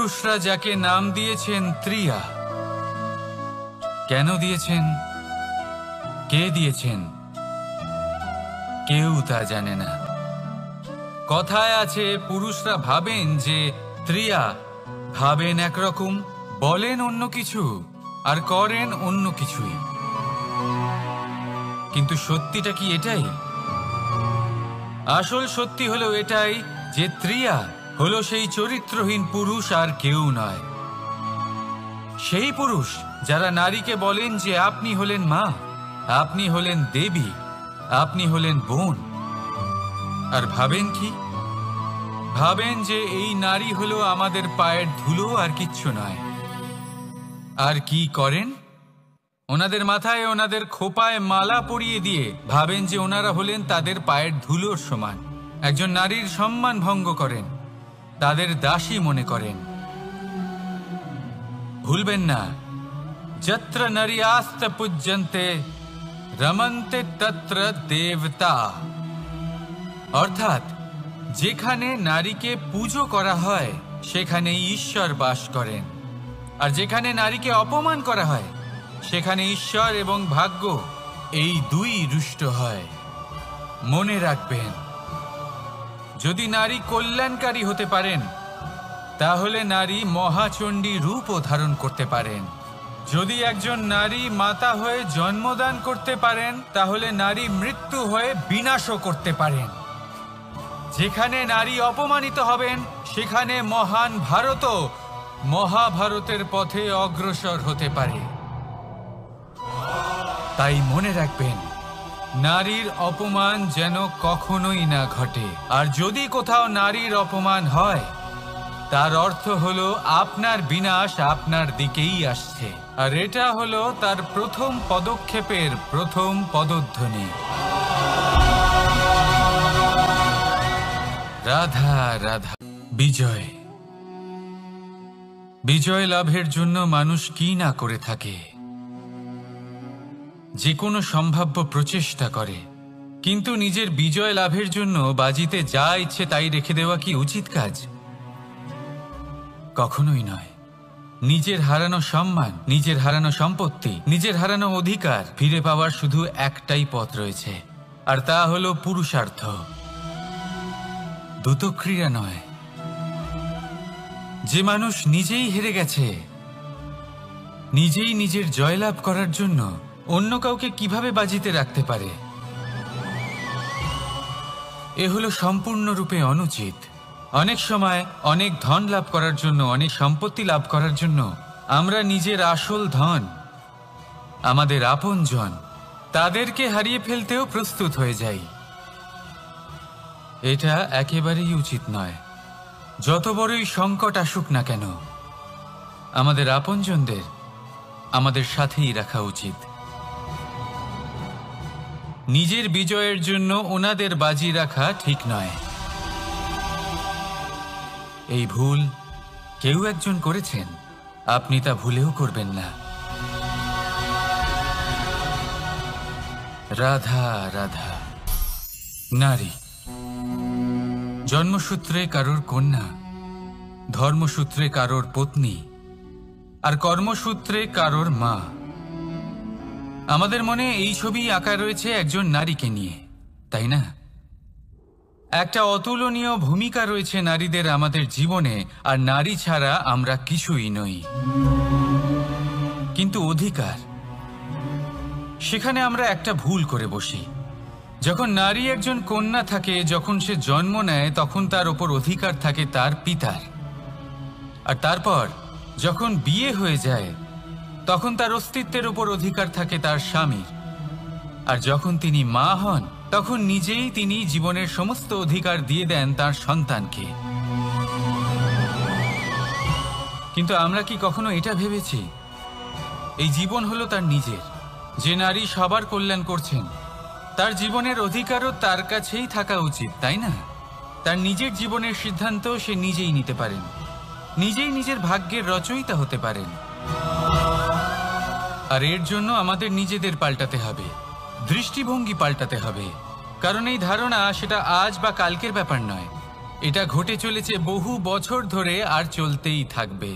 পুরুষরা যাকে নাম দিয়েছেন ত্রিয়া, কেন দিয়েছেন, কে দিয়েছেন, কেউ তা জানে না। কথায় আছে পুরুষরা ভাবেন যে ত্রিয়া, ভাবেন একরকম, বলেন অন্য কিছু, আর করেন অন্য কিছুই। কিন্তু সত্যিটা কি এটাই? আসল সত্যি হলো এটাই যে ত্রিয়া হলো সেই চরিত্রহীন পুরুষ আর কেউ নয়। সেই পুরুষ যারা নারীকে বলেন যে আপনি হলেন মা, আপনি হলেন দেবী, আপনি হলেন বোন। আর ভাবেন কি? ভাবেন যে এই নারী হলো আমাদের পায়ের ধুলো আর কিচ্ছু নয়। আর কি করেন? ওনাদের মাথায় ওনাদের খোপায় মালা পরিয়ে দিয়ে ভাবেন যে ওনারা হলেন তাদের পায়ের ধুলোর সমান। একজন নারীর সম্মান ভঙ্গ করেন, তাদের দাসী মনে করেন। ভুলবেন না, যত্র নারীয়াস্ত পূজ্যন্তে রমন্তে তত্র দেবতা। অর্থাৎ যেখানে নারীকে পুজো করা হয় সেখানে ঈশ্বর বাস করেন, আর যেখানে নারীকে অপমান করা হয় সেখানে ঈশ্বর এবং ভাগ্য এই দুই রুষ্ট হয়। মনে রাখবেন, যদি নারী কল্যাণকারী হতে পারেন তাহলে নারী মহাচণ্ডী রূপও ধারণ করতে পারেন। যদি একজন নারী মাতা হয়ে জন্মদান করতে পারেন তাহলে নারী মৃত্যু হয়ে বিনাশও করতে পারেন। যেখানে নারী অপমানিত হবেন সেখানে মহান ভারতও মহাভারতের পথে অগ্রসর হতে পারে। তাই মনে রাখবেন, নারীর অপমান যেন কখনোই না ঘটে। আর যদি কোথাও নারীর অপমান হয় তার অর্থ হলো আপনার বিনাশ আপনার দিকেই আসছে, আর এটা হলো তার প্রথম পদক্ষেপের প্রথম পদধ্বনি। রাধা রাধা। বিজয়, বিজয় লাভের জন্য মানুষ কি না করে থাকে, যে কোনো সম্ভাব্য প্রচেষ্টা করে। কিন্তু নিজের বিজয় লাভের জন্য বাজিতে যা ইচ্ছে তাই রেখে দেওয়া কি উচিত কাজ? কখনোই নয়। নিজের হারানো সম্মান, নিজের হারানো সম্পত্তি, নিজের হারানো অধিকার ফিরে পাওয়ার শুধু একটাই পথ রয়েছে, আর তা হলো পুরুষার্থ, দ্রুতক্রিয়া নয়। যে মানুষ নিজেই হেরে গেছে, নিজেই নিজের জয়লাভ করার জন্য অন্য কাউকে কিভাবে বাজিতে রাখতে পারে? এ হলো সম্পূর্ণরূপে অনুচিত। অনেক সময় অনেক ধন লাভ করার জন্য, অনেক সম্পত্তি লাভ করার জন্য আমরা নিজের আসল ধন, আমাদের আপনজন, তাদেরকে হারিয়ে ফেলতেও প্রস্তুত হয়ে যাই। এটা একেবারেই উচিত নয়। যত বড়ই সংকট আসুক না কেন, আমাদের আপনজনদের আমাদের সাথেই রাখা উচিত। নিজের বিজয়ের জন্য ওনাদের বাজি রাখা ঠিক নয়। এই ভুল কেউ একজন করেছেন, আপনি তা ভুলেও করবেন না। রাধা রাধা। নারী জন্মসূত্রে কারোর কন্যা, ধর্মসূত্রে কারোর পত্নী, আর কর্মসূত্রে কারোর মা। আমাদের মনে এই ছবি আঁকা রয়েছে একজন নারীকে নিয়ে, তাই না? একটা অতুলনীয় ভূমিকা রয়েছে নারীদের আমাদের জীবনে, আর নারী ছাড়া আমরা কিছুই নই। কিন্তু অধিকার, সেখানে আমরা একটা ভুল করে বসি। যখন নারী একজন কন্যা থাকে, যখন সে জন্ম নেয়, তখন তার ওপর অধিকার থাকে তার পিতার। আর তারপর যখন বিয়ে হয়ে যায় তখন তার অস্তিত্বের ওপর অধিকার থাকে তার স্বামীর। আর যখন তিনি মা হন তখন নিজেই তিনি জীবনের সমস্ত অধিকার দিয়ে দেন তার সন্তানকে। কিন্তু আমরা কি কখনো এটা ভেবেছি এই জীবন হলো তার নিজের? যে নারী সবার কল্যাণ করছেন, তার জীবনের অধিকারও তার কাছেই থাকা উচিত, তাই না? তার নিজের জীবনের সিদ্ধান্ত সে নিজেই নিতে পারেন, নিজেই নিজের ভাগ্যের রচয়িতা হতে পারেন। আর এর জন্য আমাদের নিজেদের পাল্টাতে হবে, দৃষ্টিভঙ্গি পাল্টাতে হবে। কারণ এই ধারণা সেটা আজ বা কালকের ব্যাপার নয়, এটা ঘটে চলেছে বহু বছর ধরে আর চলতেই থাকবে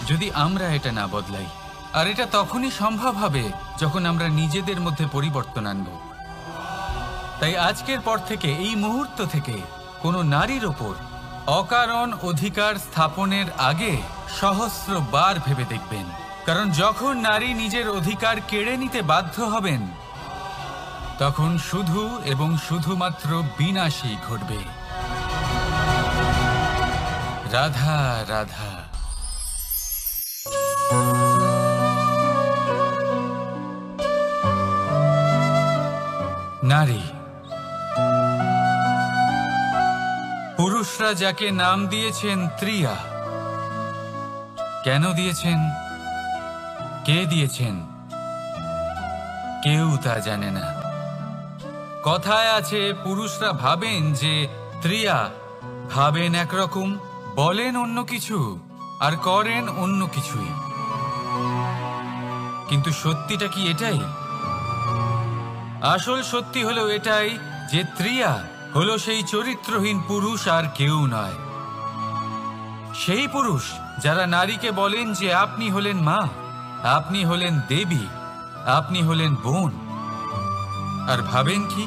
যদি আমরা এটা না বদলাই। আর এটা তখনই সম্ভব হবে যখন আমরা নিজেদের মধ্যে পরিবর্তন আনব। তাই আজকের পর থেকে, এই মুহূর্ত থেকে কোনো নারীর ওপর অকারণ অধিকার স্থাপনের আগে সহস্রবার ভেবে দেখবেন। কারণ যখন নারী নিজের অধিকার কেড়ে নিতে বাধ্য হবেন, তখন শুধু এবং শুধুমাত্র বিনাশই ঘটবে। রাধা রাধা। নারী, পুরুষরা যাকে নাম দিয়েছেন ত্রিয়া, কেন দিয়েছেন, কে দিয়েছেন, কেউ তা জানে না। কথায় আছে, পুরুষরা ভাবেন যে ত্রিয়া, ভাবেন একরকম, বলেন অন্য কিছু, আর করেন অন্য কিছুই। কিন্তু সত্যিটা কি এটাই? আসল সত্যি হলো এটাই যে ত্রিয়া হলো সেই চরিত্রহীন পুরুষ আর কেউ নয়। সেই পুরুষ যারা নারীকে বলেন যে আপনি হলেন মা, আপনি হলেন দেবী, আপনি হলেন বোন। আর ভাবেন কি?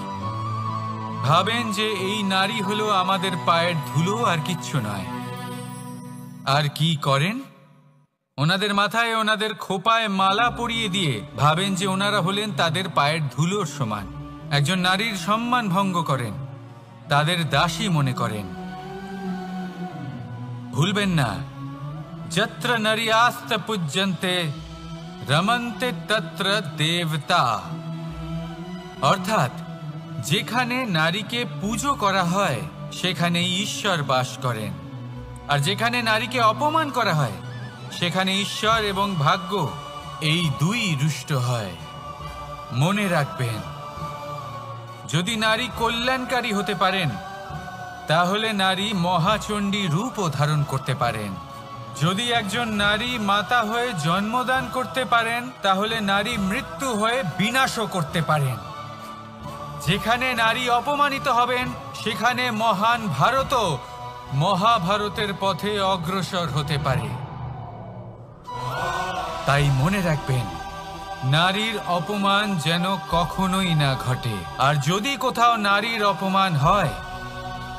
ভাবেন যে এই নারী হলো আমাদের পায়ের ধুলো আর কিচ্ছু নয়। আর কি করেন? ওনাদের মাথায়, ওনাদের খোপায় মালা পরিয়ে দিয়ে ভাবেন যে ওনারা হলেন তাদের পায়ের ধুলোর সমান। একজন নারীর সম্মান ভঙ্গ করেন, তাদের দাসী মনে করেন। ভুলবেন না, যত্র নারীয়াস্ত পূজ্যন্তে রমন্তে তত্র দেবতা। অর্থাৎ যেখানে নারীকে পুজো করা হয় সেখানে ঈশ্বর বাস করেন, আর যেখানে নারীকে অপমান করা হয় সেখানে ঈশ্বর এবং ভাগ্য এই দুই রুষ্ট হয়। মনে রাখবেন, যদি নারী কল্যাণকারী হতে পারেন তাহলে নারী মহাচণ্ডী রূপও ধারণ করতে পারেন। যদি একজন নারী মাতা হয়ে জন্মদান করতে পারেন তাহলে নারী মৃত্যু হয়ে বিনাশও করতে পারেন। যেখানে নারী অপমানিত হবেন সেখানে মহান ভারতও মহাভারতের পথে অগ্রসর হতে পারে। তাই মনে রাখবেন, নারীর অপমান যেন কখনোই না ঘটে। আর যদি কোথাও নারীর অপমান হয়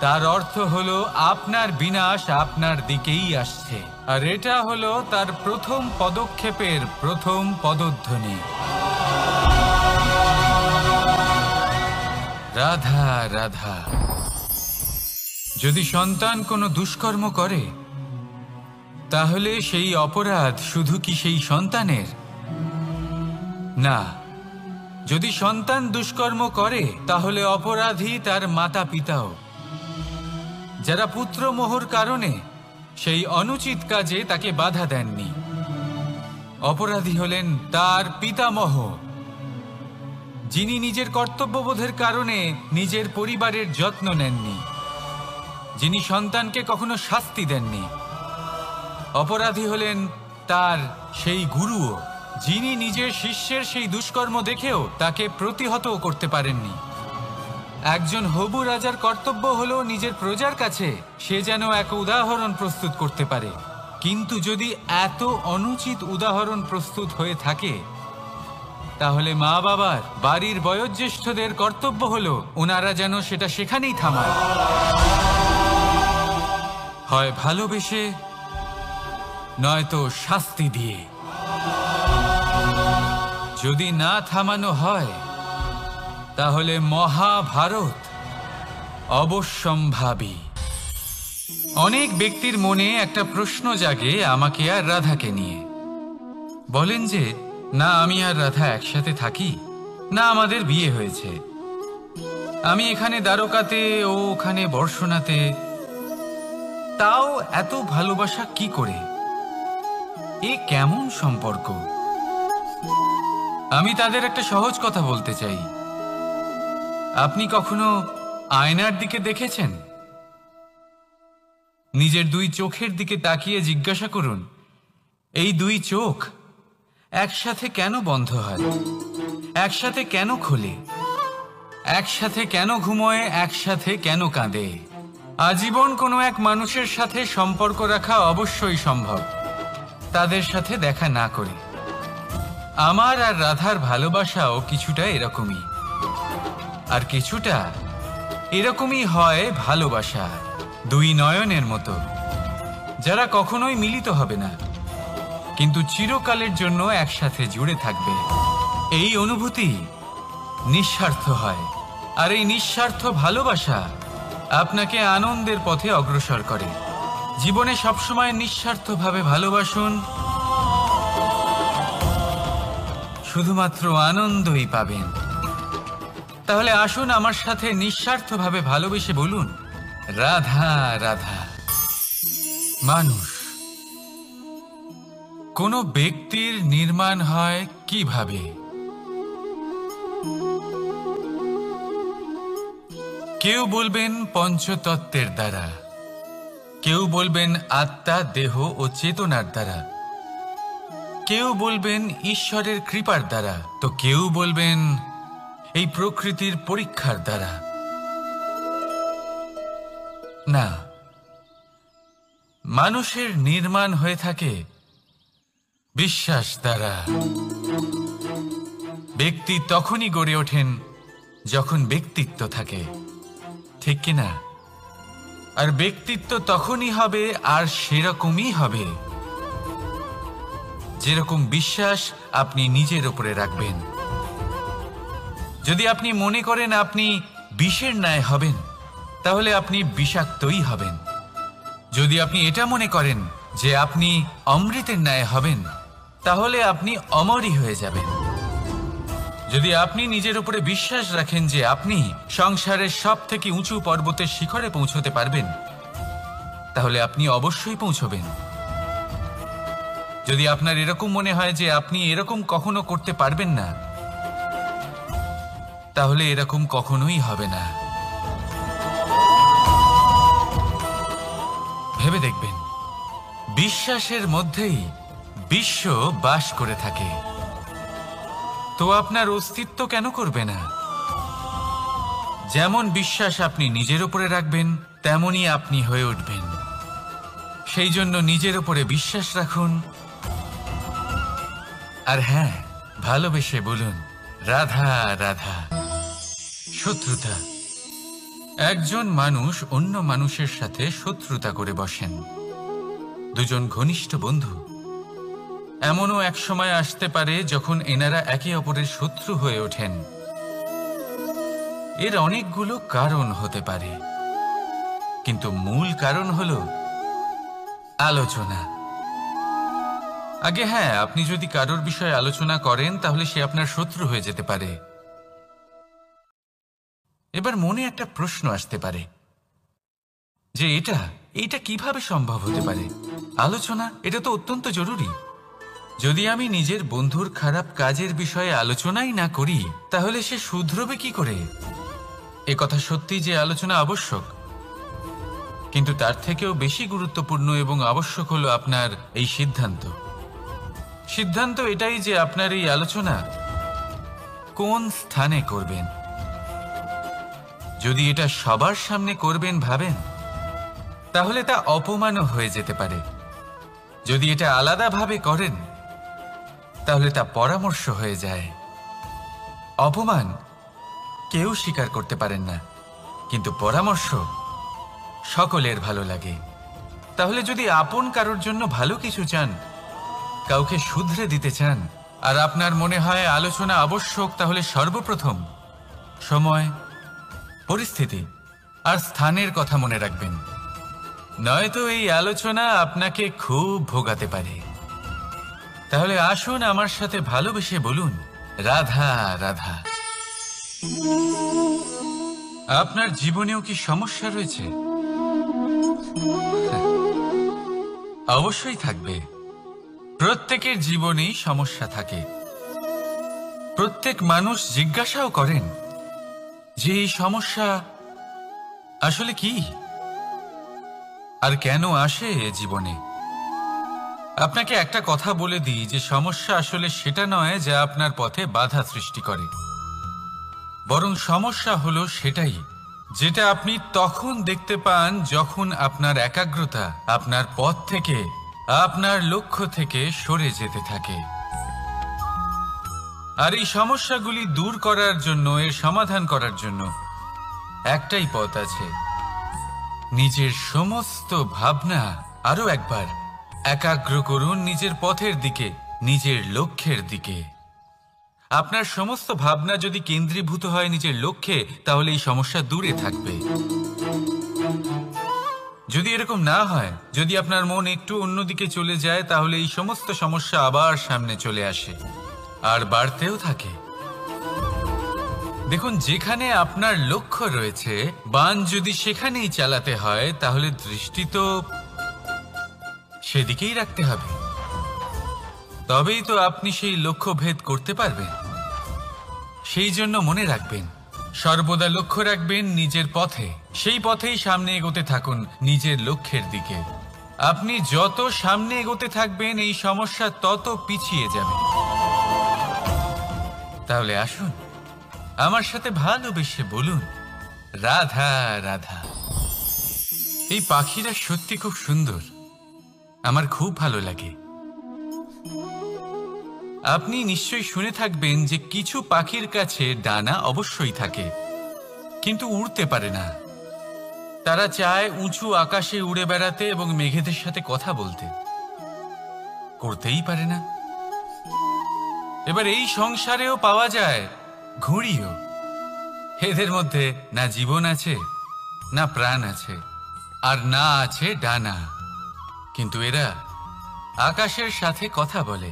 তার অর্থ হলো আপনার বিনাশ আপনার দিকেই আসছে। আর এটা হলো তার প্রথম পদক্ষেপের প্রথম পদধ্বনি। রাধা রাধা। যদি সন্তান কোনো দুষ্কর্ম করে তাহলে সেই অপরাধ শুধু কি সেই সন্তানের? না, যদি সন্তান দুষ্কর্ম করে তাহলে অপরাধী তার মাতা পিতাও, যারা পুত্রমোহর কারণে সেই অনুচিত কাজে তাকে বাধা দেননি। অপরাধী হলেন তার পিতামহ, যিনি নিজের কর্তব্যবোধের কারণে নিজের পরিবারের যত্ন নেননি, যিনি সন্তানকে কখনো শাস্তি দেননি। অপরাধী হলেন তার সেই গুরুও, যিনি নিজের শিষ্যের সেই দুষ্কর্ম দেখেও তাকে প্রতিহত করতে পারেননি। একজন হবু রাজার কর্তব্য হলো নিজের প্রজার কাছে সে যেন এক উদাহরণ প্রস্তুত করতে পারে। কিন্তু যদি এত অনুচিত উদাহরণ প্রস্তুত হয়ে থাকে তাহলে মা বাবার, বাড়ির বয়োজ্যেষ্ঠদের কর্তব্য হলো ওনারা যেন সেটা সেখানেই থামায়, হয় ভালোবেসে নয়তো শাস্তি দিয়ে। যদি না থামানো হয় তাহলে মহাভারত অবশ্যম্ভাবী। অনেক ব্যক্তির মনে একটা প্রশ্ন জাগে আমাকে আর রাধাকে নিয়ে। বলেন যে না আমি আর রাধা একসাথে থাকি, না আমাদের বিয়ে হয়েছে, আমি এখানে দ্বারকাতে ও ওখানে বর্ষণাতে, তাও এত ভালোবাসা কি করে? এ কেমন সম্পর্ক? আমি তাদের একটা সহজ কথা বলতে চাই। আপনি কখনো আয়নার দিকে দেখেছেন? নিজের দুই চোখের দিকে তাকিয়ে জিজ্ঞাসা করুন, এই দুই চোখ একসাথে কেন বন্ধ হয়, একসাথে কেন খোলে, একসাথে কেন ঘুমোয়, একসাথে কেন কাঁদে? আজীবন কোনো এক মানুষের সাথে সম্পর্ক রাখা অবশ্যই সম্ভব, তাদের সাথে দেখা না করে। আমার আর রাধার ভালোবাসাও কিছুটা এরকমই, আর কিছুটা এরকমই হয় ভালোবাসা দুই নয়নের মতো, যারা কখনোই মিলিত হবে না কিন্তু চিরকালের জন্য একসাথে জুড়ে থাকবে। এই অনুভূতি নিঃস্বার্থ হয়, আর এই নিঃস্বার্থ ভালোবাসা আপনাকে আনন্দের পথে অগ্রসর করে। জীবনে সবসময় নিঃস্বার্থভাবে ভালোবাসুন, শুধুমাত্র আনন্দই পাবেন। তাহলে আসুন আমার সাথে নিঃস্বার্থভাবে ভালোবেসে বলুন, রাধা রাধা। মানুষ, কোনো ব্যক্তির নির্মাণ হয় কিভাবে? কেউ বলবেন পঞ্চতত্ত্বের দ্বারা, কেউ বলবেন আত্মা, দেহ ও চেতনার দ্বারা, কেউ বলবেন ঈশ্বরের কৃপার দ্বারা, তো কেউ বলবেন এই প্রকৃতির পরীক্ষার দ্বারা। না, মানুষের নির্মাণ হয়ে থাকে বিশ্বাস দ্বারা। ব্যক্তি তখনই গড়ে ওঠেন যখন ব্যক্তিত্ব থাকে, ঠিক কিনা? আর ব্যক্তিত্ব তখনই হবে আর সেরকমই হবে যেরকম বিশ্বাস আপনি নিজের উপরে রাখবেন। যদি আপনি মনে করেন আপনি বিষের ন্যায় হবেন, তাহলে আপনি বিষাক্তই হবেন। যদি আপনি এটা মনে করেন যে আপনি অমৃতের ন্যায় হবেন, তাহলে আপনি অমরই হয়ে যাবেন। যদি আপনি নিজের উপরে বিশ্বাস রাখেন যে আপনি সংসারের সব থেকে উঁচু পর্বতের শিখরে পৌঁছতে পারবেন, তাহলে আপনি অবশ্যই পৌঁছবেন। যদি আপনার এরকম মনে হয় যে আপনি এরকম কখনো করতে পারবেন না, তাহলে এরকম কখনোই হবে না। ভেবে দেখবেন, বিশ্বাসের মধ্যেই বিশ্ব বাস করে থাকে, তো আপনার অস্তিত্ব কেন করবে না? যেমন বিশ্বাস আপনি নিজের উপরে রাখবেন, তেমনই আপনি হয়ে উঠবেন। সেই জন্য নিজের উপরে বিশ্বাস রাখুন, আর হ্যাঁ, ভালোবেসে বলুন, রাধা রাধা। শত্রুতা, একজন মানুষ অন্য মানুষের সাথে শত্রুতা করে বসেন। দুজন ঘনিষ্ঠ বন্ধু, এমনও এক সময় আসতে পারে যখন এনারা একে অপরের শত্রু হয়ে ওঠেন। এর অনেকগুলো কারণ হতে পারে, কিন্তু মূল কারণ হলো আলোচনা। আগে হ্যাঁ, আপনি যদি কারোর বিষয়ে আলোচনা করেন তাহলে সে আপনার শত্রু হয়ে যেতে পারে। এবার মনে একটা প্রশ্ন আসতে পারে যে এটা কিভাবে সম্ভব হতে পারে? আলোচনা, এটা তো অত্যন্ত জরুরি। যদি আমি নিজের বন্ধুর খারাপ কাজের বিষয়ে আলোচনাই না করি, তাহলে সে শুধরবে কি করে? এ কথা সত্যি যে আলোচনা আবশ্যক, কিন্তু তার থেকেও বেশি গুরুত্বপূর্ণ এবং আবশ্যক হলো আপনার এই সিদ্ধান্ত। সিদ্ধান্ত এটাই যে আপনার এই আলোচনা কোন স্থানে করবেন। যদি এটা সবার সামনে করবেন ভাবেন, তাহলে তা অপমানও হয়ে যেতে পারে। যদি এটা আলাদাভাবে করেন, তাহলে তা পরামর্শ হয়ে যায়। অপমান কেউ স্বীকার করতে পারেন না, কিন্তু পরামর্শ সকলের ভালো লাগে। তাহলে যদি আপন কারোর জন্য ভালো কিছু চান, কাউকে শুধরে দিতে চান, আর আপনার মনে হয় আলোচনা আবশ্যক, তাহলে সর্বপ্রথম সময়, পরিস্থিতি আর স্থানের কথা মনে রাখবেন, নয়তো এই আলোচনা আপনাকে খুব ভোগাতে পারে। তাহলে আসুন আমার সাথে ভালোবেসে বলুন, রাধা রাধা। আপনার জীবনেও কি সমস্যা রয়েছে? অবশ্যই থাকবে। প্রত্যেকের জীবনেই সমস্যা থাকে। প্রত্যেক মানুষ জিজ্ঞাসাও করেন যে এই সমস্যা আসলে কি আর কেন আসে এ জীবনে। আপনাকে একটা কথা বলে দিই যে সমস্যা আসলে সেটা নয় যা আপনার পথে বাধা সৃষ্টি করে, বরং সমস্যা হলো সেটাই যেটা আপনি তখন দেখতে পান যখন আপনার একাগ্রতা আপনার পথ থেকে, আপনার লক্ষ্য থেকে সরে যেতে থাকে। আর এই সমস্যাগুলি দূর করার জন্য, এর সমাধান করার জন্য একটাই পথ আছে, নিজের সমস্ত ভাবনা আরো একবার একাগ্র করুন নিজের পথের দিকে, নিজের লক্ষ্যের দিকে। আপনার সমস্ত ভাবনা যদি কেন্দ্রীভূত হয় নিজের লক্ষ্যে, তাহলে এই সমস্যা দূরে থাকবে। যদি এরকম না হয়, যদি আপনার মন একটু অন্যদিকে চলে যায়, তাহলে এই সমস্ত সমস্যা আবার সামনে চলে আসে আর বাড়তেও থাকে। দেখুন, যেখানে আপনার লক্ষ্য রয়েছে, বান যদি সেখানেই চালাতে হয়, তাহলে দৃষ্টি তো সেদিকেই রাখতে হবে। তবেই তো আপনি সেই লক্ষ্য ভেদ করতে পারবেন। সেই জন্য মনে রাখবেন, সর্বদা লক্ষ্য রাখবেন নিজের পথে, সেই পথেই সামনে এগোতে থাকুন নিজের লক্ষ্যের দিকে। আপনি যত সামনে এগোতে থাকবেন, এই সমস্যা তত পিছিয়ে যাবে। তাহলে আসুন, আমার সাথে ভালোবেসে বলুন, রাধা রাধা। এই পাখিরা সত্যি খুব সুন্দর, আমার খুব ভালো লাগে। আপনি নিশ্চয়ই শুনে থাকবেন যে কিছু পাখির কাছে ডানা অবশ্যই থাকে, কিন্তু উড়তে পারে না। তারা চায় উঁচু আকাশে উড়ে বেড়াতে এবং মেঘেদের সাথে কথা বলতে, করতেই পারে না। এবার এই সংসারেও পাওয়া যায় ঘুড়িও। এদের মধ্যে না জীবন আছে, না প্রাণ আছে, আর না আছে ডানা, কিন্তু এরা আকাশের সাথে কথা বলে,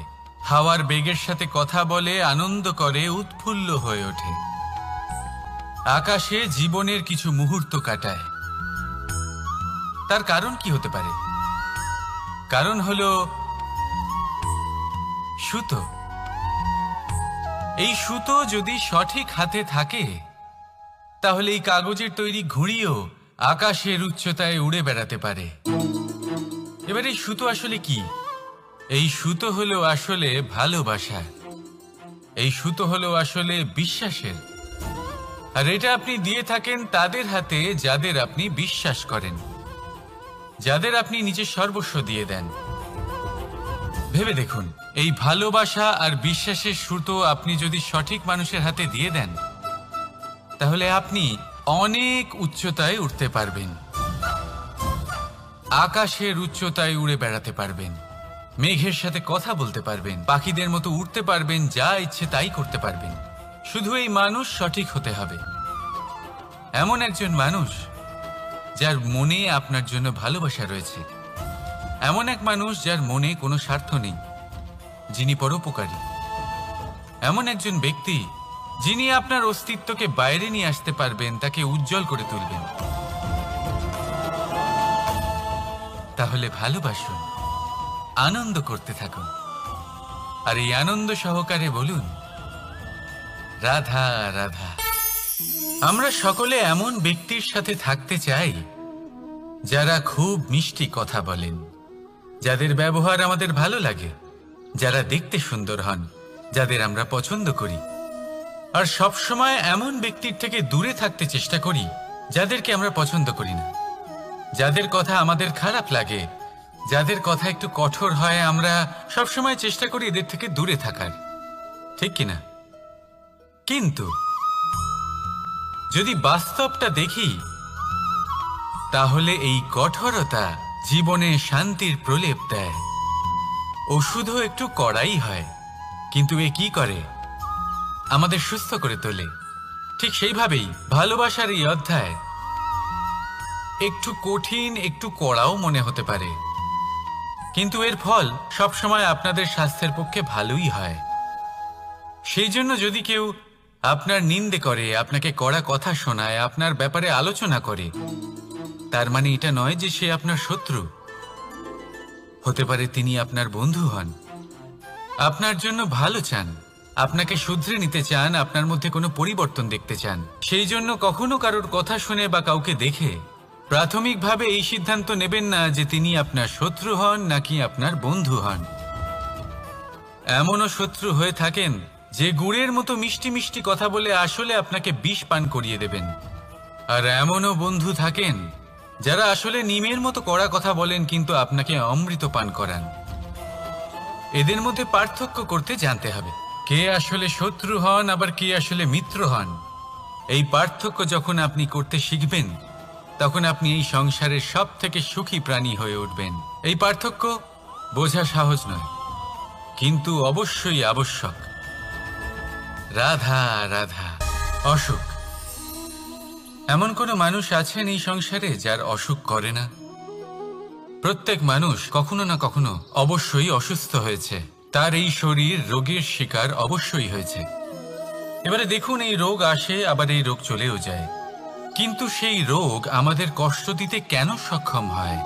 হাওয়ার বেগের সাথে কথা বলে, আনন্দ করে, উৎফুল্ল হয়ে ওঠে, আকাশে জীবনের কিছু মুহূর্ত কাটায়। তার কারণ কি হতে পারে? কারণ হলো সুতো। এই সুতো যদি সঠিক হাতে থাকে, তাহলে এই কাগজের তৈরি ঘুড়িও আকাশের উচ্চতায় উড়ে বেড়াতে পারে। এবার এই সুতো আসলে কি? এই সুতো হলো আসলে ভালোবাসা, এই সুতো হলো আসলে বিশ্বাসের। আর এটা আপনি দিয়ে থাকেন তাদের হাতে যাদের আপনি বিশ্বাস করেন, যাদের আপনি নিজের সর্বস্ব দিয়ে দেন। ভেবে দেখুন, এই ভালোবাসা আর বিশ্বাসের সুতো আপনি যদি সঠিক মানুষের হাতে দিয়ে দেন, তাহলে আপনি অনেক উচ্চতায় উঠতে পারবেন, আকাশের উচ্চতায় উড়ে বেড়াতে পারবেন, মেঘের সাথে কথা বলতে পারবেন, পাখিদের মতো উড়তে পারবেন, যা ইচ্ছে তাই করতে পারবেন। শুধু এই মানুষ সঠিক হতে হবে, এমন একজন মানুষ যার মনে আপনার জন্য ভালোবাসা রয়েছে, এমন এক মানুষ যার মনে কোনো স্বার্থ নেই, যিনি পরোপকারী, এমন একজন ব্যক্তি যিনি আপনার অস্তিত্বকে বাইরে নিয়ে আসতে পারবেন, তাকে উজ্জ্বল করে তুলবেন। তাহলে ভালোবাসুন, আনন্দ করতে থাকুন, আর এই আনন্দ সহকারে বলুন, রাধা রাধা। আমরা সকলে এমন ব্যক্তির সাথে থাকতে চাই যারা খুব মিষ্টি কথা বলেন, যাদের ব্যবহার আমাদের ভালো লাগে, যারা দেখতে সুন্দর হন, যাদের আমরা পছন্দ করি। আর সবসময় এমন ব্যক্তির থেকে দূরে থাকতে চেষ্টা করি যাদেরকে আমরা পছন্দ করি না, যাদের কথা আমাদের খারাপ লাগে, যাদের কথা একটু কঠোর হয়। আমরা সবসময় চেষ্টা করি এদের থেকে দূরে থাকার, ঠিক কিনা? কিন্তু যদি বাস্তবটা দেখি, তাহলে এই কঠোরতা জীবনে শান্তির প্রলেপ দেয়। ওষুধও একটু কড়াই হয়, কিন্তু এ কি করে? আমাদের সুস্থ করে তোলে। ঠিক সেইভাবেই ভালোবাসার এই অধ্যায় একটু কঠিন, একটু কড়াও মনে হতে পারে, কিন্তু এর ফল সবসময় আপনাদের স্বাস্থ্যের পক্ষে ভালোই হয়। সেই জন্য যদি কেউ আপনার নিন্দে করে, আপনাকে কড়া কথা শোনায়, আপনার ব্যাপারে আলোচনা করে, তার মানে এটা নয় যে সে আপনার শত্রু। হতে পারে তিনি আপনার বন্ধু হন, আপনার জন্য ভালো চান, আপনাকে শুধরে নিতে চান, আপনার মধ্যে কোনো পরিবর্তন দেখতে চান। সেই জন্য কখনো কারোর কথা শুনে বা কাউকে দেখে প্রাথমিকভাবে এই সিদ্ধান্ত নেবেন না যে তিনি আপনার শত্রু হন নাকি আপনার বন্ধু হন। এমনও শত্রু হয়ে থাকেন যে গুড়ের মতো মিষ্টি মিষ্টি কথা বলে আসলে আপনাকে বিষ পান করিয়ে দেবেন। আর এমনও বন্ধু থাকেন যারা আসলে নিমের মতো কড়া কথা বলেন কিন্তু আপনাকে অমৃত পান করান। এদের মধ্যে পার্থক্য করতে জানতে হবে, কে আসলে শত্রু হন আবার কে আসলে মিত্র হন। এই পার্থক্য যখন আপনি করতে শিখবেন তখন আপনি এই সংসারের সব থেকে সুখী প্রাণী হয়ে উঠবেন। এই পার্থক্য বোঝা সহজ নয়, কিন্তু অবশ্যই আবশ্যক। রাধা রাধা। অসুখ। এমন কোনো মানুষ আছেন এই সংসারে যার অসুখ করে না? প্রত্যেক মানুষ কখনো না কখনো অবশ্যই অসুস্থ হয়েছে, তার এই শরীর রোগের শিকার অবশ্যই হয়েছে। এবারে দেখুন, এই রোগ আসে আবার এই রোগ চলেও যায়, কিন্তু সেই রোগ আমাদের কষ্ট দিতে কেন সক্ষম হয়?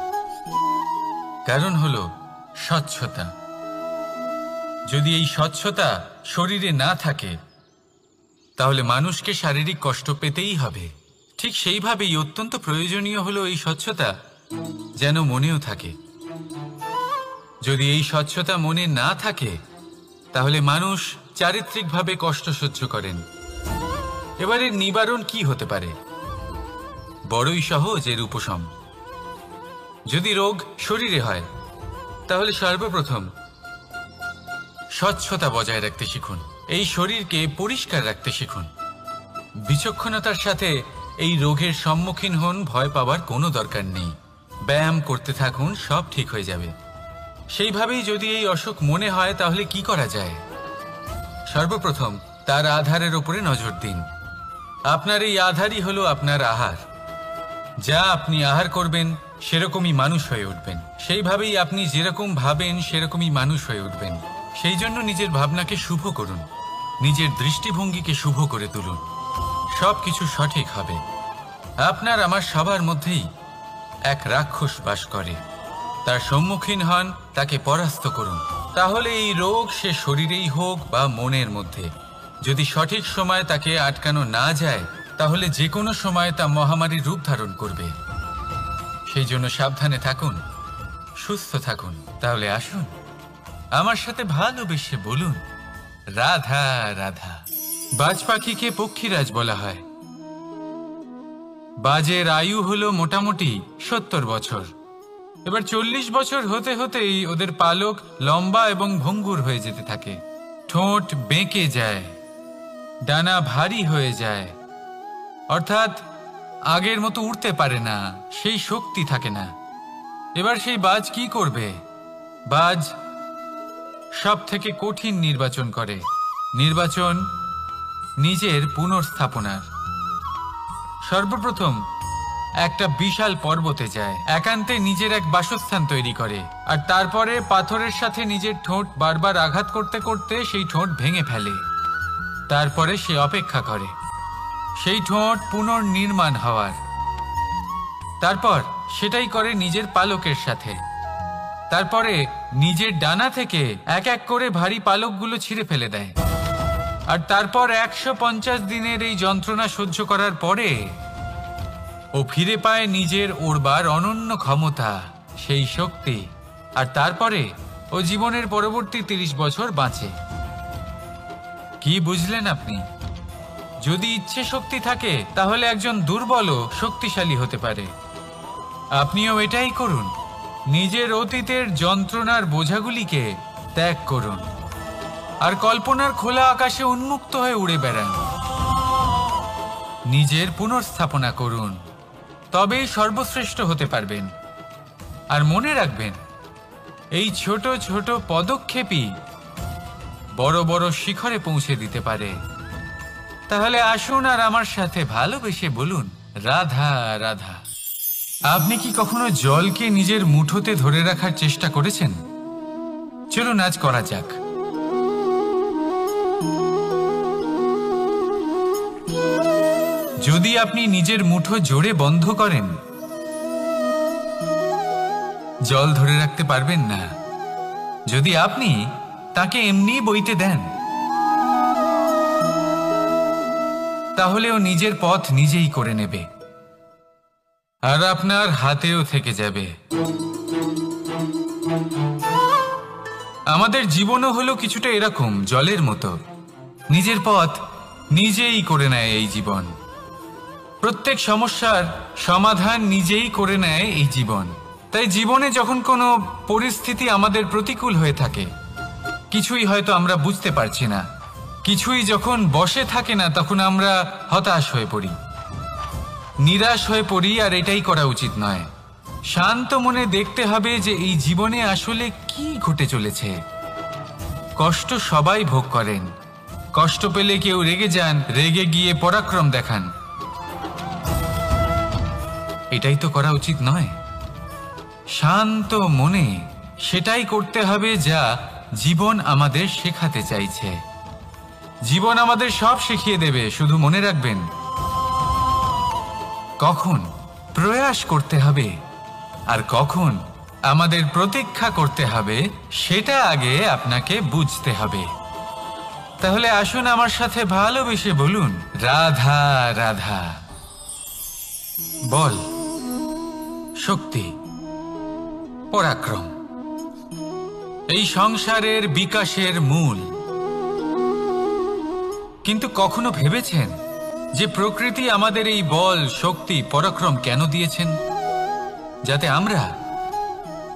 কারণ হলো স্বচ্ছতা। যদি এই স্বচ্ছতা শরীরে না থাকে তাহলে মানুষকে শারীরিক কষ্ট পেতেই হবে। ঠিক সেইভাবেই অত্যন্ত প্রয়োজনীয় হলো এই স্বচ্ছতা যেন মনেও থাকে। যদি এই স্বচ্ছতা মনে না থাকে তাহলে মানুষ চারিত্রিকভাবে কষ্ট সহ্য করেন। এবারে নিবারণ কি হতে পারে? বড়ই সহজ এর উপশম। যদি রোগ শরীরে হয় তাহলে সর্বপ্রথম স্বচ্ছতা বজায় রাখতে শিখুন, এই শরীরকে পরিষ্কার রাখতে শিখুন। বিচক্ষণতার সাথে এই রোগের সম্মুখীন হন, ভয় পাওয়ার কোনো দরকার নেই। ব্যায়াম করতে থাকুন, সব ঠিক হয়ে যাবে। সেইভাবেই যদি এই অসুখ মনে হয় তাহলে কি করা যায়? সর্বপ্রথম তার আধারের উপরে নজর দিন। আপনার এই আধারই হলো আপনার আহার। যা আপনি আহার করবেন সেরকমই মানুষ হয়ে উঠবেন। সেইভাবেই আপনি যেরকম ভাবেন সেরকমই মানুষ হয়ে উঠবেন। সেই জন্য নিজের ভাবনাকে শুভ করুন, নিজের দৃষ্টিভঙ্গিকে শুভ করে তুলুন, সব কিছু সঠিক হবে। আপনার আমার সবার মধ্যেই এক রাক্ষস বাস করে, তার সম্মুখীন হন, তাকে পরাস্ত করুন। তাহলে এই রোগ সে শরীরেই হোক বা মনের মধ্যে, যদি সঠিক সময় তাকে আটকানো না যায় তাহলে যে কোনো সময় তা মহামারীর রূপ ধারণ করবে। সেই জন্য সাবধানে থাকুন, সুস্থ থাকুন। তাহলে আসুন আমার সাথে ভালোবেসে বলুন রাধা রাধা। বাজ পাখিকে পক্ষীরাজ বলা হয়। বাজের আয়ু হলো মোটামুটি 70 বছর। এবার 40 বছর হতে হতেই ওদের পালক লম্বা এবং ভঙ্গুর হয়ে যেতে থাকে, ঠোঁট বেঁকে যায়, ডানা ভারী হয়ে যায়, অর্থাৎ আগের মতো উড়তে পারে না, সেই শক্তি থাকে না। এবার সেই বাজ কি করবে? বাজ সব থেকে কঠিন নির্বাচন করে, নির্বাচন নিজের পুনর্স্থাপনার। সর্বপ্রথম একটা বিশাল পর্বতে যায়, একান্তে নিজের এক বাসস্থান তৈরি করে, আর তারপরে পাথরের সাথে নিজের ঠোঁট বারবার আঘাত করতে করতে সেই ঠোঁট ভেঙে ফেলে। তারপরে সে অপেক্ষা করে সেই ঠোঁট পুনর্নির্মাণ হওয়ার। তারপর সেটাই করে নিজের পালকের সাথে। তারপরে নিজের ডানা থেকে এক এক করে ভারী পালকগুলো ছিঁড়ে ফেলে দেয়। আর তারপর 150 দিনের এই যন্ত্রণা সহ্য করার পরে ও ফিরে পায় নিজের ওড়বার অনন্য ক্ষমতা, সেই শক্তি। আর তারপরে ও জীবনের পরবর্তী 30 বছর বাঁচে। কি বুঝলেন আপনি? যদি ইচ্ছে শক্তি থাকে তাহলে একজন দুর্বলও শক্তিশালী হতে পারে। আপনিও এটাই করুন, নিজের অতীতের যন্ত্রণার বোঝাগুলিকে ত্যাগ করুন আর কল্পনার খোলা আকাশে উন্মুক্ত হয়ে উড়ে বেড়ান। নিজের পুনর্স্থাপনা করুন, তবেই সর্বশ্রেষ্ঠ হতে পারবেন। আর মনে রাখবেন, এই ছোট ছোট পদক্ষেপই বড় বড় শিখরে পৌঁছে দিতে পারে। তাহলে আসুন আর আমার সাথে ভালোবেসে বলুন রাধা রাধা। আপনি কি কখনো জলকে নিজের মুঠোতে ধরে রাখার চেষ্টা করেছেন? চলুন আজ করা যাক। যদি আপনি নিজের মুঠো জোরে বন্ধ করেন, জল ধরে রাখতে পারবেন না। যদি আপনি তাকে এমনি বইতে দেন, তাহলে ও নিজের পথ নিজেই করে নেবে আর আপনার হাতেও থেকে যাবে। আমাদের জীবনও হলো কিছুটা এরকম, জলের মতো। নিজের পথ নিজেই করে নেয় এই জীবন। প্রত্যেক সমস্যার সমাধান নিজেই করে নেয় এই জীবন। তাই জীবনে যখন কোনো পরিস্থিতি আমাদের প্রতিকূল হয়ে থাকে, কিছুই হয়তো আমরা বুঝতে পারছি না, কিছুই যখন বসে থাকে না, তখন আমরা হতাশ হয়ে পড়ি, নিরাশ হয়ে পড়ি। আর এটাই করা উচিত নয়। শান্ত মনে দেখতে হবে যে এই জীবনে আসলে কি ঘটে চলেছে। কষ্ট সবাই ভোগ করেন। কষ্ট পেলে কেউ রেগে যান, রেগে গিয়ে পরাক্রম দেখান। এটাই তো করা উচিত নয়। শান্ত মনে সেটাই করতে হবে যা জীবন আমাদের শেখাতে চাইছে। জীবন আমাদের সব শিখিয়ে দেবে, শুধু মনে রাখবেন কখন প্রয়াস করতে হবে আর কখন আমাদের প্রতীক্ষা করতে হবে, সেটা আগে আপনাকে বুঝতে হবে। তাহলে আসুন আমার সাথে ভালোবেসে বলুন, রাধা রাধা। বল, শক্তি, পরাক্রম এই সংসারের বিকাশের মূল। কিন্তু কখনো ভেবেছেন যে প্রকৃতি আমাদের এই বল, শক্তি, পরাক্রম কেন দিয়েছেন? যাতে আমরা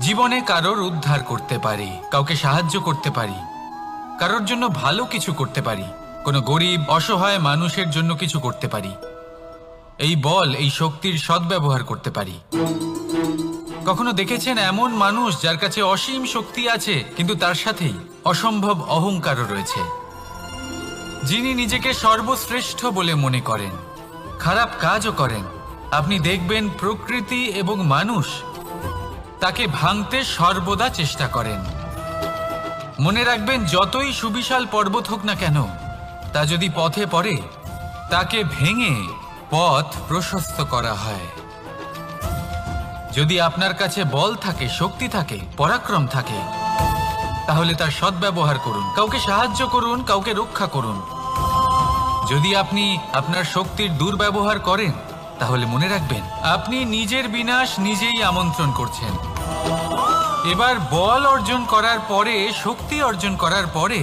জীবনে কারোর উদ্ধার করতে পারি, কাউকে সাহায্য করতে পারি, কারোর জন্য ভালো কিছু করতে পারি, কোনো গরিব অসহায় মানুষের জন্য কিছু করতে পারি। এই বল, এই শক্তির সদ্ব্যবহার করতে পারি। কখনো দেখেছেন এমন মানুষ যার কাছে অসীম শক্তি আছে, কিন্তু তার সাথেই অসম্ভব অহংকারও রয়েছে, যিনি নিজেকে সর্বশ্রেষ্ঠ বলে মনে করেন, খারাপ কাজও করেন। আপনি দেখবেন প্রকৃতি এবং মানুষ তাকে ভাঙতে সর্বদা চেষ্টা করেন। মনে রাখবেন, যতই সুবিশাল পর্বত হোক না কেন, তা যদি পথে পড়ে, তাকে ভেঙে পথ প্রশস্ত করা হয়। যদি আপনার কাছে বল থাকে, শক্তি থাকে, পরাক্রম থাকে, তাহলে তার সদ্ব্যবহার করুন, কাউকে সাহায্য করুন, কাউকে রক্ষা করুন। যদি আপনি আপনার শক্তির দুর্ব্যবহার করেন, তাহলে মনে রাখবেন আপনি নিজের বিনাশ নিজেই আমন্ত্রণ করছেন। এবার বল অর্জন করার পরে, শক্তি অর্জন করার পরে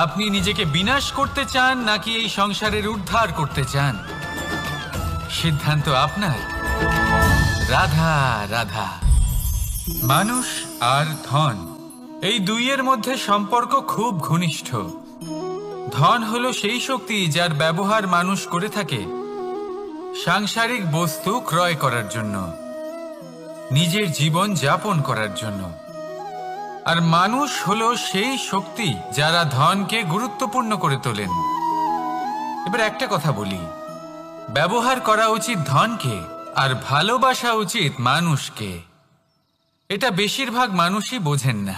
আপনি নিজেকে বিনাশ করতে চান নাকি এই সংসারের উদ্ধার করতে চান, সিদ্ধান্ত আপনার। রাধা রাধা। মানুষ আর ধন, এই দুইয়ের মধ্যে সম্পর্ক খুব ঘনিষ্ঠ। ধন হলো সেই শক্তি যার ব্যবহার মানুষ করে থাকে সাংসারিক বস্তু ক্রয় করার জন্য, নিজের জীবন যাপন করার জন্য। আর মানুষ হলো সেই শক্তি যারা ধনকে গুরুত্বপূর্ণ করে তোলেন। এবার একটা কথা বলি, ব্যবহার করা উচিত ধনকে আর ভালোবাসা উচিত মানুষকে। এটা বেশিরভাগ মানুষই বোঝেন না।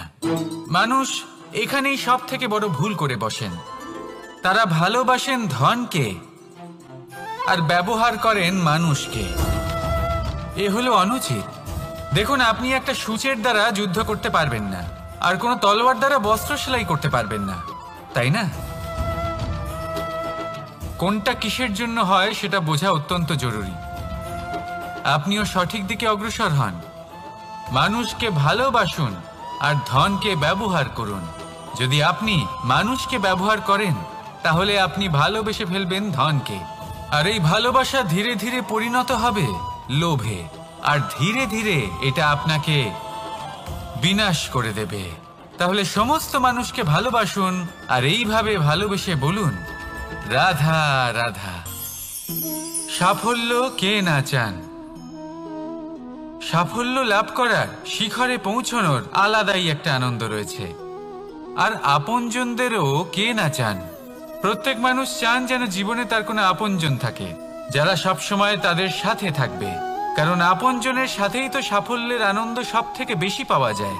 মানুষ এখানেই সব থেকে বড় ভুল করে বসেন। তারা ভালোবাসেন ধনকে আর ব্যবহার করেন মানুষকে। এ হলো অনুচিত। দেখুন, আপনি একটা সূচের দ্বারা যুদ্ধ করতে পারবেন না, আর কোনো তলোয়ার দ্বারা বস্ত্র সেলাই করতে পারবেন না, তাই না? কোনটা কিসের জন্য হয় সেটা বোঝা অত্যন্ত জরুরি। আপনিও সঠিক দিকে অগ্রসর হন। মানুষকে ভালোবাসুন আর ধনকে ব্যবহার করুন। যদি আপনি মানুষকে ব্যবহার করেন, তাহলে আপনি ভালোবেসে ফেলবেন ধনকে। আর এই ভালোবাসা ধীরে ধীরে পরিণত হবে লোভে, আর ধীরে ধীরে এটা আপনাকে বিনাশ করে দেবে। তাহলে সমস্ত মানুষকে ভালোবাসুন আর এইভাবে ভালোবেসে বলুন, রাধা রাধা। সাফল্য কে না চান? সাফল্য লাভ করার, শিখরে পৌঁছানোর আলাদাই একটা আনন্দ রয়েছে। আর আপনজনদেরও কে না চান? প্রত্যেক মানুষ চান যেন জীবনে তার কোনো আপনজন থাকে, যারা সবসময় তাদের সাথে থাকবে। কারণ আপনজনের সাথেই তো সাফল্যের আনন্দ সব থেকে বেশি পাওয়া যায়।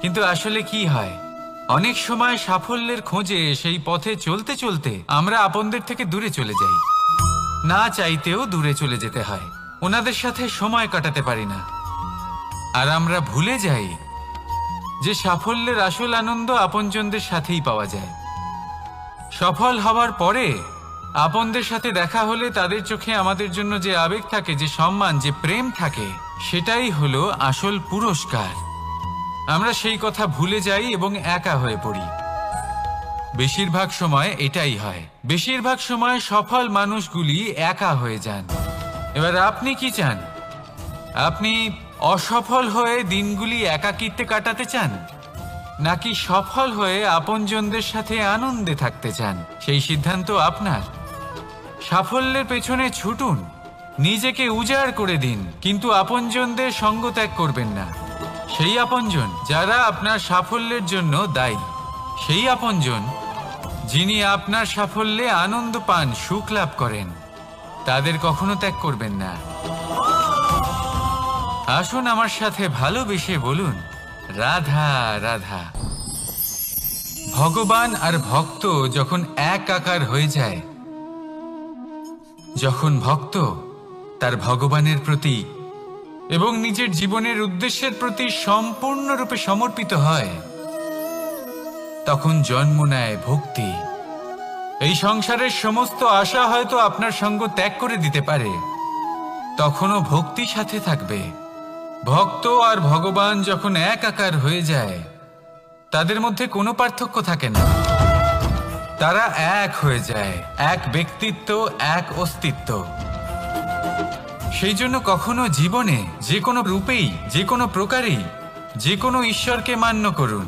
কিন্তু আসলে কি হয়, অনেক সময় সাফল্যের খোঁজে সেই পথে চলতে চলতে আমরা আপনদের থেকে দূরে চলে যাই। না চাইতেও দূরে চলে যেতে হয়, ওনাদের সাথে সময় কাটাতে পারি না। আর আমরা ভুলে যাই যে সাফল্যের আসল আনন্দ আপনজনদের সাথেই পাওয়া যায়। সফল হওয়ার পরে আপনদের সাথে দেখা হলে তাদের চোখে আমাদের জন্য যে আবেগ থাকে, যে সম্মান, যে প্রেম থাকে, সেটাই হলো আসল পুরস্কার। আমরা সেই কথা ভুলে যাই এবং একা হয়ে পড়ি। বেশিরভাগ সময় এটাই হয়। বেশিরভাগ সময় সফল মানুষগুলি একা হয়ে যান। এবার আপনি কি চান? আপনি অসফল হয়ে দিনগুলি একাকিত্বে কাটাতে চান, নাকি সফল হয়ে আপনজনদের সাথে আনন্দে থাকতে চান? সেই সিদ্ধান্ত আপনার। সাফল্যের পেছনে ছুটুন, নিজেকে উজাড় করে দিন, কিন্তু আপনজনদের সঙ্গ ত্যাগ করবেন না। সেই আপনজন যারা আপনার সাফল্যের জন্য দায়ী, সেই আপনজন যিনি আপনার সাফল্যে আনন্দ পান, সুখ লাভ করেন, তাদের কখনো ত্যাগ করবেন না। আসুন আমার সাথে ভালোবেসে বলুন, রাধা রাধা। ভগবান আর ভক্ত যখন এক আকার হয়ে যায়, যখন ভক্ত তার ভগবানের প্রতি এবং নিজের জীবনের উদ্দেশ্যের প্রতি সম্পূর্ণরূপে সমর্পিত হয়, তখন জন্ম নেয় ভক্তি। এই সংসারের সমস্ত আশা হয়তো আপনার সঙ্গ ত্যাগ করে দিতে পারে, তখনও ভক্তি সাথে থাকবে। ভক্ত আর ভগবান যখন এক আকার হয়ে যায়, তাদের মধ্যে কোনো পার্থক্য থাকে না। তারা এক হয়ে যায়, এক ব্যক্তিত্ব, এক অস্তিত্ব। সেই জন্য কখনো জীবনে যে কোনো রূপেই, যে কোনো প্রকারেই, যে কোনো ঈশ্বরকে মান্য করুন।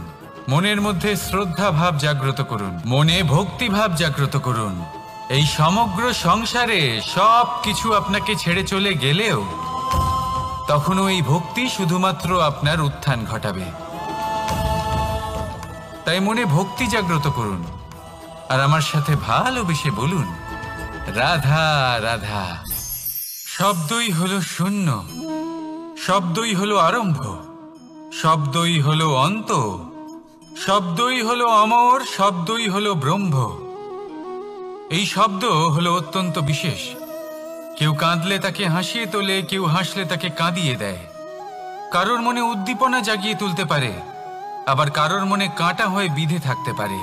মনের মধ্যে শ্রদ্ধা ভাব জাগ্রত করুন, মনে ভক্তি ভাব জাগ্রত করুন। এই সমগ্র সংসারে সব কিছু আপনাকে ছেড়ে চলে গেলেও তখনও এই ভক্তি শুধুমাত্র আপনার উত্থান ঘটাবে। তাই মনে ভক্তি জাগ্রত করুন আর আমার সাথে ভালোবেসে বলুন, রাধা রাধা। শব্দই হলো শূন্য, শব্দই হলো আরম্ভ, শব্দই হলো অন্ত, শব্দই হলো অমর, শব্দই হলো ব্রহ্ম। এই শব্দ হলো অত্যন্ত বিশেষ। কেউ কাঁদলে তাকে হাসিয়ে তোলে, কেউ হাসলে তাকে কাঁদিয়ে দেয়। কারোর মনে উদ্দীপনা জাগিয়ে তুলতে পারে, আবার কারোর মনে কাঁটা হয়ে বিঁধে থাকতে পারে।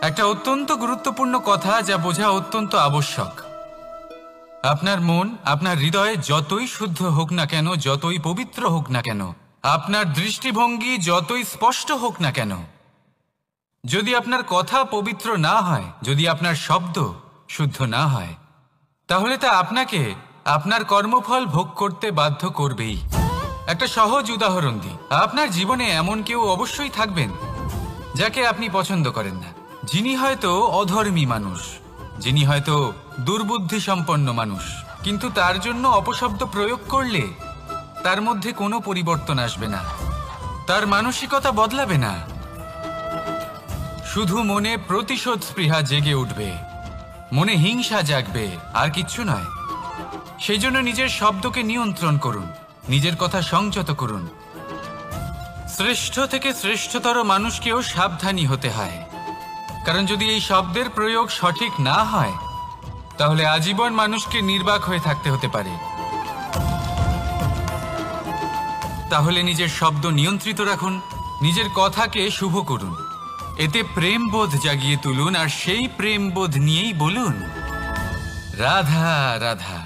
একটা অত্যন্ত গুরুত্বপূর্ণ কথা যা বোঝা অত্যন্ত আবশ্যক। আপনার মন, আপনার হৃদয় যতই শুদ্ধ হোক না কেন, যতই পবিত্র হোক না কেন, আপনার দৃষ্টিভঙ্গি যতই স্পষ্ট হোক না কেন, যদি আপনার কথা পবিত্র না হয়, যদি আপনার শব্দ শুদ্ধ না হয়, তাহলে তা আপনাকে আপনার কর্মফল ভোগ করতে বাধ্য করবেই। একটা সহজ উদাহরণ দিই। আপনার জীবনে এমন কেউ অবশ্যই থাকবেন যাকে আপনি পছন্দ করেন না, যিনি হয়তো অধর্মী মানুষ, যিনি হয়তো দুর্বুদ্ধি সম্পন্ন মানুষ, কিন্তু তার জন্য অপশব্দ প্রয়োগ করলে তার মধ্যে কোনো পরিবর্তন আসবে না, তার মানসিকতা বদলাবে না, শুধু মনে প্রতিশোধ স্পৃহা জেগে উঠবে, মনে হিংসা জাগবে, আর কিচ্ছু নয়। সেই জন্য নিজের শব্দকে নিয়ন্ত্রণ করুন, নিজের কথা সংযত করুন। শ্রেষ্ঠ থেকে শ্রেষ্ঠতর মানুষকেও সাবধানী হতে হয়, কারণ যদি এই শব্দের প্রয়োগ সঠিক না হয়, তাহলে আজীবন মানুষকে নির্বাক হয়ে থাকতে হতে পারে। তাহলে নিজের শব্দ নিয়ন্ত্রিত রাখুন, নিজের কথাকে শুভ করুন, এতে প্রেমবোধ জাগিয়ে তুলুন, আর সেই প্রেমবোধ নিয়েই বলুন, রাধা রাধা।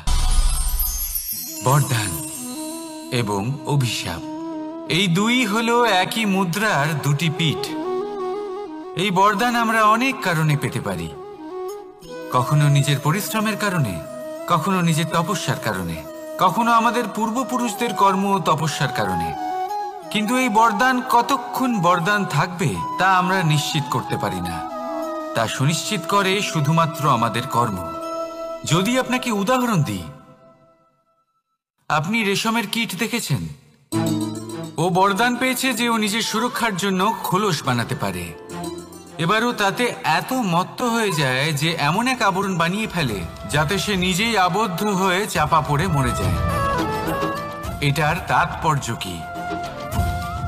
বরদান এবং অভিশাপ, এই দুই হলো একই মুদ্রার দুটি পিঠ। এই বরদান আমরা অনেক কারণে পেতে পারি। কখনো নিজের পরিশ্রমের কারণে, কখনো নিজের তপস্যার কারণে, কখনো আমাদের পূর্বপুরুষদের কর্ম ও তপস্যার কারণে। কিন্তু এই বরদান কতক্ষণ বরদান থাকবে তা আমরা নিশ্চিত করতে পারি না। তা সুনিশ্চিত করে শুধুমাত্র আমাদের কর্ম। যদি আপনাকে উদাহরণ দিই, আপনি রেশমের কীট দেখেছেন? ও বরদান পেয়েছে যে ও নিজের সুরক্ষার জন্য খোলস বানাতে পারে। এবারও তাতে এত মত্ত হয়ে যায় যে এমন এক আবরণ বানিয়ে ফেলে যাতে সে নিজেই আবদ্ধ হয়ে চাপা পড়ে মরে যায়। এটার তাৎপর্য কি?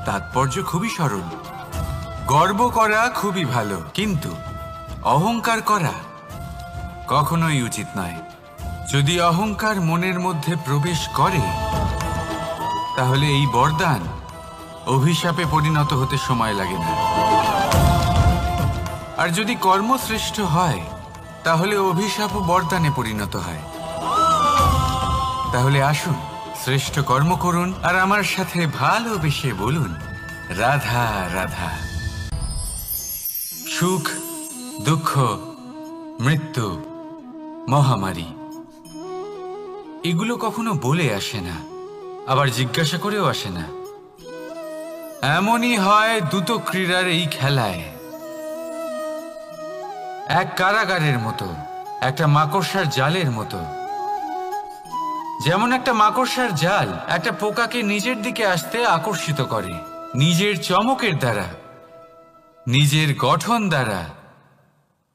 তাৎপর্য খুবই সরল। গর্ব করা খুবই ভালো, কিন্তু অহংকার করা কখনোই উচিত নয়। যদি অহংকার মনের মধ্যে প্রবেশ করে, তাহলে এই বরদান অভিশাপে পরিণত হতে সময় লাগে না। আর যদি কর্মশ্রেষ্ঠ হয়, তাহলে অভিশাপ বরদানে পরিণত হয়। তাহলে আসুন শ্রেষ্ঠ কর্ম করুন আর আমার সাথে ভালোবেসে বলুন, রাধা রাধা। সুখ, দুঃখ, মৃত্যু, মহামারী এগুলো কখনো বলে আসে না, আবার জিজ্ঞাসা করেও আসে না। এমনই হয় দ্রুত ক্রীড়ার এই খেলায়। এক কারাগারের মতো, একটা মাকড়সার জালের মতো। যেমন একটা মাকড়সার জাল একটা পোকাকে নিজের দিকে আসতে আকর্ষিত করে নিজের চমকের দ্বারা, নিজের গঠন দ্বারা,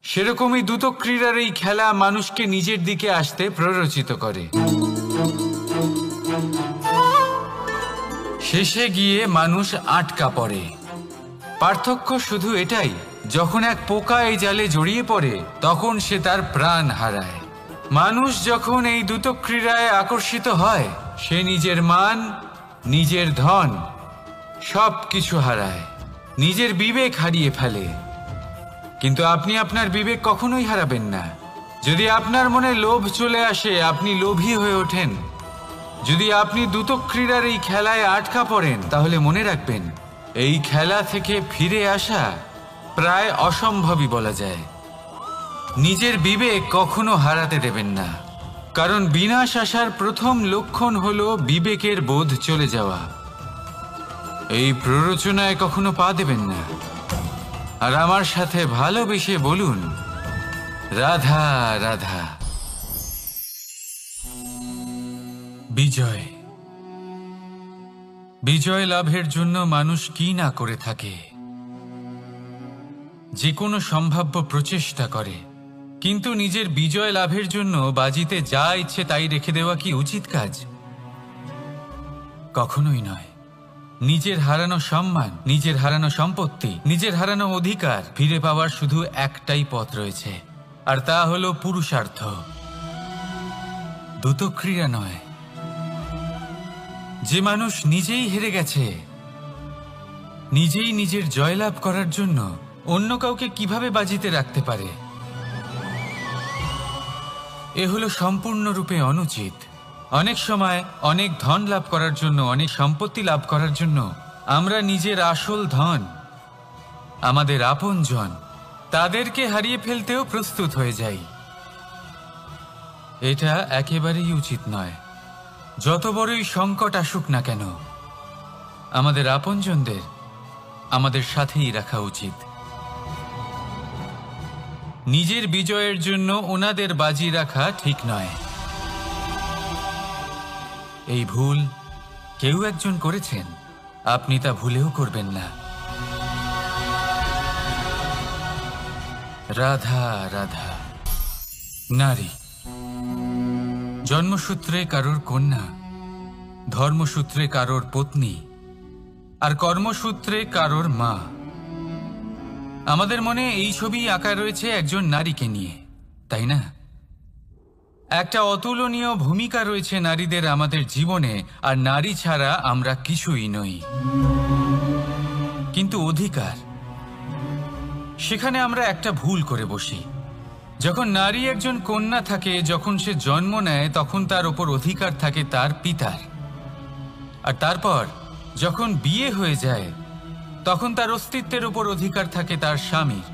সেরকমই দ্রুত ক্রীড়ার এই খেলা মানুষকে নিজের দিকে আসতে প্ররোচিত করে। শেষে গিয়ে মানুষ আটকা পড়ে। পার্থক্য শুধু এটাই, যখন এক পোকা এই জালে জড়িয়ে পড়ে তখন সে তার প্রাণ হারায়। মানুষ যখন এই দ্রুত ক্রীড়ায় আকর্ষিত হয় সে নিজের মান, নিজের ধন সব কিছু হারায়, নিজের বিবেক হারিয়ে ফেলে। কিন্তু আপনি আপনার বিবেক কখনোই হারাবেন না। যদি আপনার মনে লোভ চলে আসে আপনি লোভী হয়ে ওঠেন। যদি আপনি দ্রুত ক্রীড়ার এই খেলায় আটকা পড়েন তাহলে মনে রাখবেন এই খেলা থেকে ফিরে আসা প্রায় অসম্ভবই বলা যায়। নিজের বিবেক কখনো হারাতে দেবেন না, কারণ বিনাশ আসার প্রথম লক্ষণ হলো বিবেকের বোধ চলে যাওয়া। এই প্ররোচনায় কখনো পা দেবেন না। আর আমার সাথে ভালোবেসে বলুন, রাধা রাধা। বিজয়, বিজয় লাভের জন্য মানুষ কি না করে থাকে, যে কোনো সম্ভাব্য প্রচেষ্টা করে। কিন্তু নিজের বিজয় লাভের জন্য বাজিতে যা ইচ্ছে তাই রেখে দেওয়া কি উচিত কাজ? কখনোই নয়। নিজের হারানো সম্মান, নিজের হারানো সম্পত্তি, নিজের হারানো অধিকার ফিরে পাওয়ার শুধু একটাই পথ রয়েছে, আর তা হলো পুরুষার্থ, দ্রুত ক্রীড়া নয়। যে মানুষ নিজেই হেরে গেছে, নিজেই নিজের জয়লাভ করার জন্য অন্য কাউকে কিভাবে বাজিতে রাখতে পারে? এ হলো সম্পূর্ণরূপে অনুচিত। অনেক সময় অনেক ধন লাভ করার জন্য, অনেক সম্পত্তি লাভ করার জন্য আমরা নিজের আসল ধন, আমাদের আপনজন, তাদেরকে হারিয়ে ফেলতেও প্রস্তুত হয়ে যাই। এটা একেবারেই উচিত নয়। যত বড়ই সংকট আসুক না কেন আমাদের আপনজনদের আমাদের সাথেই রাখা উচিত। নিজের বিজয়ের জন্য ওনাদের বাজি রাখা ঠিক নয়। এই ভুল কেউ একজন করেছেন, আপনি তা ভুলেও করবেন না। রাধা রাধা। নারী জন্মসূত্রে কারোর কন্যা, ধর্মসূত্রে কারোর পত্নী, আর কর্মসূত্রে কারোর মা। আমাদের মনে এই ছবি আঁকা রয়েছে একজন নারীকে নিয়ে, তাই না? একটা অতুলনীয় ভূমিকা রয়েছে নারীদের আমাদের জীবনে, আর নারী ছাড়া আমরা কিছুই নই। কিন্তু অধিকার, সেখানে আমরা একটা ভুল করে বসি। যখন নারী একজন কন্যা থাকে, যখন সে জন্ম নেয় তখন তার ওপর অধিকার থাকে তার পিতার, আর তারপর যখন বিয়ে হয়ে যায় তখন তার অস্তিত্বের উপর অধিকার থাকে তার স্বামীর।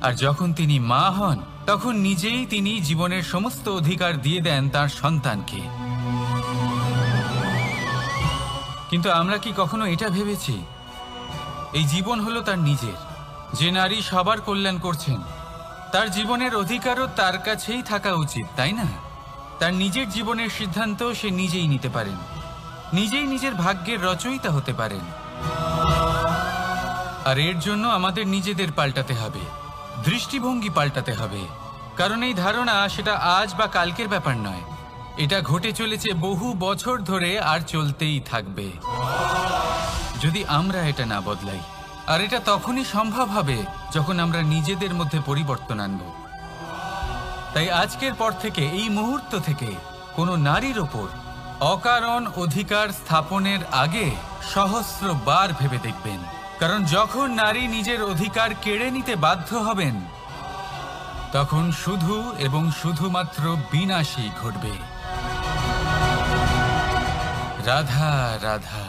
আর যখন তিনি মা হন তখন নিজেই তিনি জীবনের সমস্ত অধিকার দিয়ে দেন তার সন্তানকে। কিন্তু আমরা কি কখনো এটা ভেবেছি এই জীবন হলো তার নিজের? যে নারী সবার কল্যাণ করছেন তার জীবনের অধিকারও তার কাছেই থাকা উচিত, তাই না? তার নিজের জীবনের সিদ্ধান্ত সে নিজেই নিতে পারেন, নিজেই নিজের ভাগ্যের রচয়িতা হতে পারেন। আর এর জন্য আমাদের নিজেদের পাল্টাতে হবে, দৃষ্টিভঙ্গি পাল্টাতে হবে। কারণ এই ধারণা সেটা আজ বা কালকের ব্যাপার নয়, এটা ঘটে চলেছে বহু বছর ধরে আর চলতেই থাকবে যদি আমরা এটা না বদলাই। আর এটা তখনই সম্ভব হবে যখন আমরা নিজেদের মধ্যে পরিবর্তন আনব। তাই আজকের পর থেকে, এই মুহূর্ত থেকে কোনো নারীর ওপর অকারণ অধিকার স্থাপনের আগে সহস্রবার ভেবে দেখবেন। কারণ যখন নারী নিজের অধিকার কেড়ে নিতে বাধ্য হবেন তখন শুধু এবং শুধুমাত্র বিনাশই ঘটবে। রাধা রাধা।